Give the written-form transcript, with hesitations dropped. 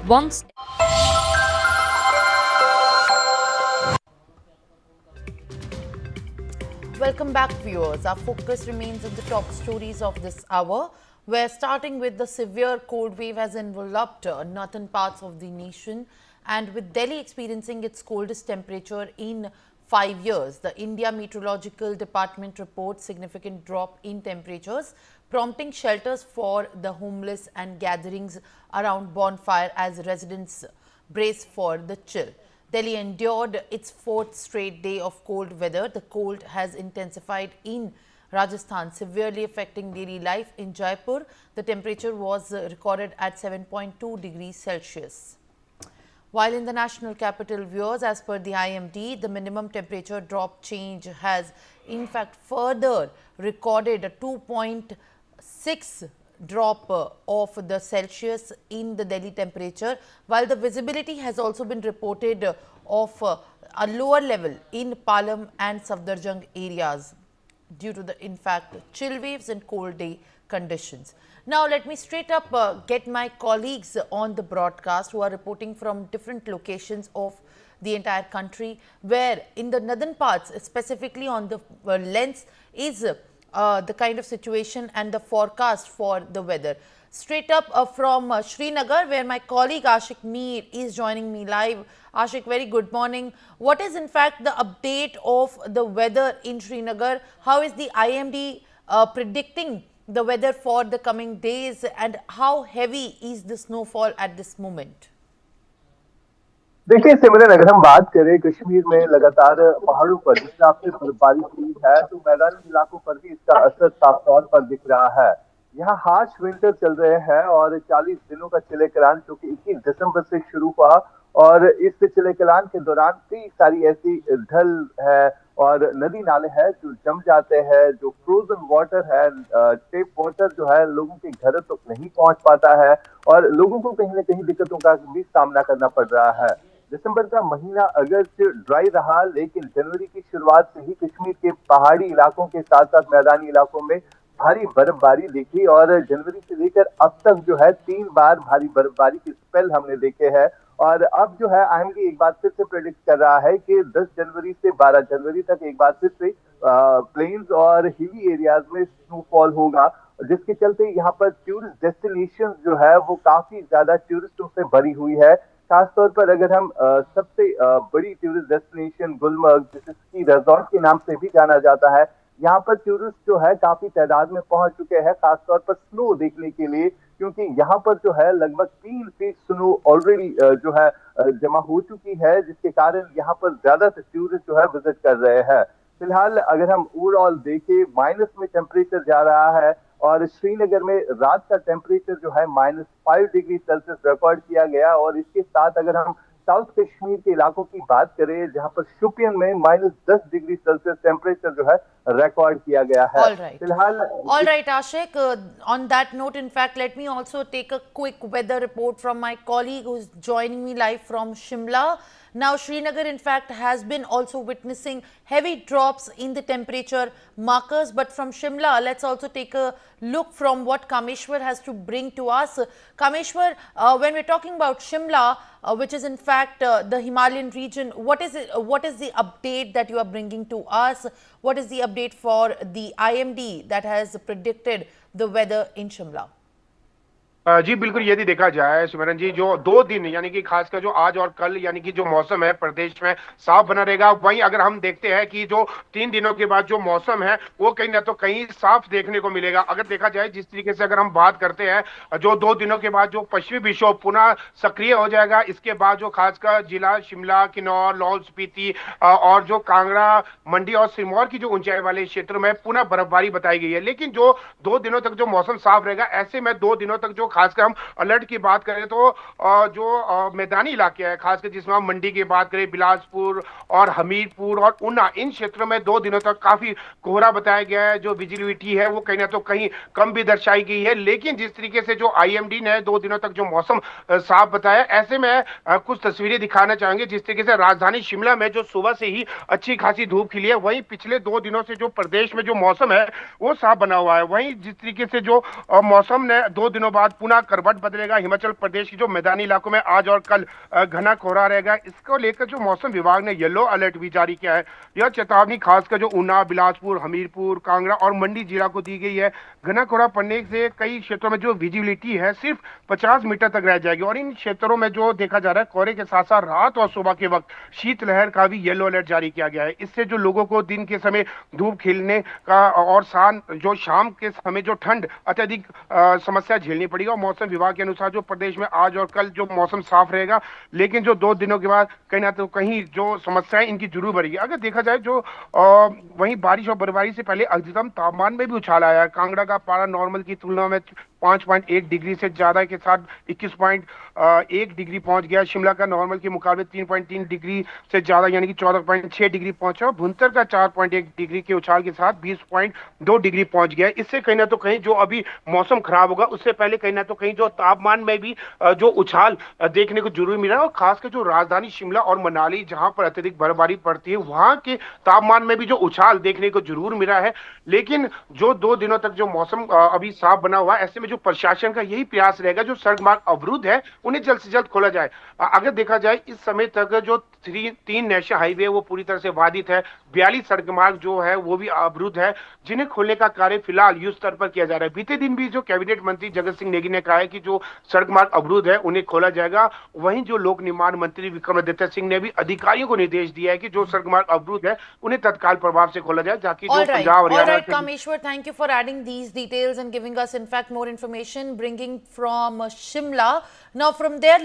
Once Welcome back, viewers. Our focus remains on the top stories of this hour. We're starting with the severe cold wave has enveloped northern parts of the nation, and with Delhi experiencing its coldest temperature in 5 years. The India Meteorological Department reports significant drop in temperatures, prompting shelters for the homeless and gatherings around bonfire as residents brace for the chill. Delhi endured its fourth straight day of cold weather. The cold has intensified in Rajasthan, severely affecting daily life. In Jaipur, the temperature was recorded at 7.2 degrees Celsius. While in the national capital, viewers, as per the IMD, the minimum temperature drop change has in fact further recorded a 2.6 drop of the Celsius in the Delhi temperature, while the visibility has also been reported of a lower level in Palam and Safdarjung areas due to the in fact chill waves and cold day conditions. Now let me straight up get my colleagues on the broadcast who are reporting from different locations of the entire country, where in the northern parts, specifically on the length is the kind of situation and the forecast for the weather. Straight up from Srinagar, where my colleague Ashik Mir is joining me live. Ashik, very good morning. What is in fact the update of the weather in Srinagar? How is the IMD predicting the weather for the coming days, and how heavy is the snowfall at this moment? देखिए सिमरन, अगर हम बात करें कश्मीर में लगातार पहाड़ों पर जिस हिसाब से बर्फबारी हुई है, तो मैदानी इलाकों पर भी इसका असर साफ तौर पर दिख रहा है। यहाँ हार्श विंटर चल रहे हैं और 40 दिनों का चिलेकलान जो कि 21 दिसंबर से शुरू हुआ, और इस चिलेकलान के दौरान कई सारी ऐसी ढल है और नदी नाले हैं जो जम जाते हैं, जो फ्रोजन वाटर है, टेप वाटर जो है लोगों के घर तक नहीं पहुंच पाता है और लोगों को कहीं ना कहीं दिक्कतों का भी सामना करना पड़ रहा है। दिसंबर का महीना अगस्त ड्राई रहा, लेकिन जनवरी की शुरुआत से ही कश्मीर के पहाड़ी इलाकों के साथ साथ मैदानी इलाकों में भारी बर्फबारी दिखी और जनवरी से लेकर अब तक जो है 3 बार भारी बर्फबारी के स्पेल हमने देखे हैं। और अब जो है आईएमडी एक बार फिर से प्रेडिक्ट कर रहा है कि 10 जनवरी से 12 जनवरी तक एक बार फिर से प्लेन्स और हिली एरियाज में स्नोफॉल होगा, जिसके चलते यहाँ पर टूरिस्ट डेस्टिनेशन जो है वो काफी ज्यादा टूरिस्टों से भरी हुई है। खासतौर पर अगर हम सबसे बड़ी टूरिस्ट डेस्टिनेशन गुलमर्ग, जिसे स्की रिजॉर्ट के नाम से भी जाना जाता है, यहाँ पर टूरिस्ट जो है काफी तादाद में पहुंच चुके हैं, खासतौर पर स्नो देखने के लिए, क्योंकि यहाँ पर जो है लगभग 3 फीट स्नो ऑलरेडी जो है जमा हो चुकी है, जिसके कारण यहाँ पर ज्यादातर टूरिस्ट जो है विजिट कर रहे हैं। फिलहाल अगर हम ओवरऑल देखें, माइनस में टेम्परेचर जा रहा है और श्रीनगर में रात का टेम्परेचर जो है -5 डिग्री सेल्सियस रिकॉर्ड किया गया। और इसके साथ अगर हम साउथ कश्मीर के इलाकों की बात करें, जहां पर शोपियन में -10 डिग्री सेल्सियस टेम्परेचर जो है रिकॉर्ड किया गया है। फिलहाल All right, Ashik. On that note, in fact, let me also take a quick weather report from my colleague who is joining me live from Shimla. Now, Srinagar, in fact, has been also witnessing heavy drops in the temperature markers. But from Shimla, let's also take a look from what Kameshwar has to bring to us. Kameshwar, when we're talking about Shimla, which is in fact the Himalayan region, what is the update that you are bringing to us? What is the update for the IMD that has predicted the weather in Shimla? जी बिल्कुल, यदि देखा जाए सिमरन जी, जो 2 दिन यानी कि खासकर जो आज और कल यानी कि जो मौसम है प्रदेश में साफ बना रहेगा। वहीं अगर हम देखते हैं कि जो 3 दिनों के बाद जो मौसम है वो कहीं ना तो कहीं साफ देखने को मिलेगा। अगर देखा जाए जिस तरीके से अगर हम बात करते हैं, जो 2 दिनों के बाद जो पश्चिमी विक्षोभ पुनः सक्रिय हो जाएगा, इसके बाद जो खासकर जिला शिमला, किन्नौर, लाहौल स्पीति और जो कांगड़ा, मंडी और सिरमौर की जो ऊंचाई वाले क्षेत्रों में पुनः बर्फबारी बताई गई है। लेकिन जो 2 दिनों तक जो मौसम साफ रहेगा, ऐसे में 2 दिनों तक जो खासकर हम अलर्ट की बात करें तो जो मैदानी इलाके हैं, खासकर जिसमें हम मंडी की बात करें, बिलासपुर और हमीरपुर और ऊना, इन क्षेत्रों में 2 दिनों तक काफी कोहरा बताया गया है। जो विजिबिलिटी है वो कहीं ना तो कहीं कम भी दर्शाई गई है। लेकिन जिस तरीके से जो आईएमडी ने 2 दिनों तक जो मौसम साफ बताया, ऐसे में कुछ तस्वीरें दिखाना चाहेंगे। जिस तरीके से राजधानी शिमला में जो सुबह से ही अच्छी खासी धूप खिली है, वहीं पिछले 2 दिनों से जो प्रदेश में जो मौसम है वो साफ बना हुआ है। वहीं जिस तरीके से जो मौसम ने 2 दिनों बाद पुनः करवट बदलेगा। हिमाचल प्रदेश की जो मैदानी इलाकों में आज और कल घना कोहरा रहेगा। इसको लेकर जो मौसम विभाग ने येलो अलर्ट भी जारी किया है। यह चेतावनी खासकर जो ऊना, बिलासपुर, हमीरपुर, कांगड़ा और मंडी जिला को दी गई है। घना कोहरा पड़ने से कई क्षेत्रों में जो विजिबिलिटी है सिर्फ 50 मीटर तक रह जाएगी और इन क्षेत्रों में जो देखा जा रहा है कोहरे के साथ साथ रात और सुबह के वक्त शीतलहर का भी येलो अलर्ट जारी किया गया है। इससे जो लोगों को दिन के समय धूप खिलने का और शाम के समय जो ठंड अत्यधिक समस्या झेलनी पड़ेगी। और मौसम विभाग के अनुसार जो प्रदेश में आज और कल जो मौसम साफ रहेगा, लेकिन जो 2 दिनों के बाद कहीं ना तो कहीं जो समस्याएं इनकी जरूर बढ़ेगी। अगर देखा जाए जो वहीं बारिश और बर्फबारी से पहले अधिकतम तापमान में भी उछाल आया है। कांगड़ा का पारा नॉर्मल की तुलना में 5.1 डिग्री से ज्यादा के साथ 21.1 डिग्री पहुंच गया। शिमला का नॉर्मल के मुकाबले 3.3 डिग्री से ज्यादा यानी कि 14.6 डिग्री पहुंचा। भुंतर का 4.1 डिग्री के उछाल के साथ 20.2 डिग्री पहुंच गया। इससे कहीं ना तो कहीं जो अभी मौसम खराब होगा उससे पहले कहीं ना तो कहीं जो तापमान में भी जो उछाल देखने को जरूर मिला। और खासकर जो राजधानी शिमला और मनाली जहां पर अत्यधिक बर्फबारी पड़ती है वहां के तापमान में भी जो उछाल देखने को जरूर मिला है। लेकिन जो 2 दिनों तक जो मौसम अभी साफ बना हुआ है, ऐसे में जो प्रशासन का यही प्रयास रहेगा जो सड़क मार्ग अवरुद्ध है उन्हें जल्द से जल्द खोला जाए। अगर देखा जाए इस समय तक जो 3 नेशनल हाईवे वो पूरी तरह से बाधित है। 42 सड़क मार्ग जो है वो भी अवरुद्ध है, जिन्हें खोलने का कार्य फिलहाल युद्ध स्तर पर किया जा रहा है। बीते दिन भी जो कैबिनेट मंत्री जगत सिंह नेगी ने कहा है कि जो सड़क मार्ग अवरुद्ध है उन्हें खोला जाएगा। वहीं जो लोक निर्माण मंत्री विक्रमादित्य सिंह ने भी अधिकारियों को निर्देश दिया है कि जो सड़क मार्ग अवरुद्ध है उन्हें तत्काल प्रभाव से खोला जाए, ताकि जो Punjab All Haryana right, Kameshwar, thank you for adding these details and giving us, in fact, more information, bringing from Shimla. Now, from there,